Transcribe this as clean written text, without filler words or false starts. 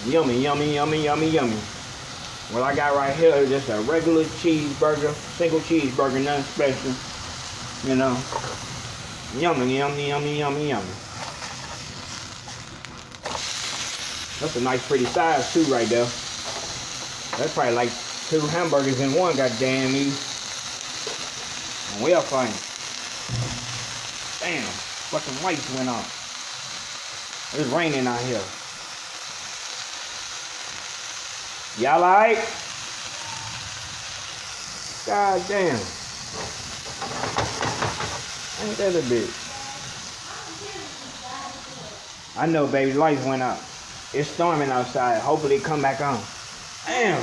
Yummy, yummy, yummy, yummy, yummy. What I got right here is just a regular cheeseburger, single cheeseburger, nothing special. You know, yummy, yummy, yummy, yummy, yummy. That's a nice, pretty size too, right there. That's probably like 2 hamburgers in one, goddamn me. And we are fine. Damn, fucking lights went off. It's raining out here. Y'all alright? God damn. Ain't that a bitch? I know, baby, lights went out. It's storming outside. Hopefully it come back on. Damn.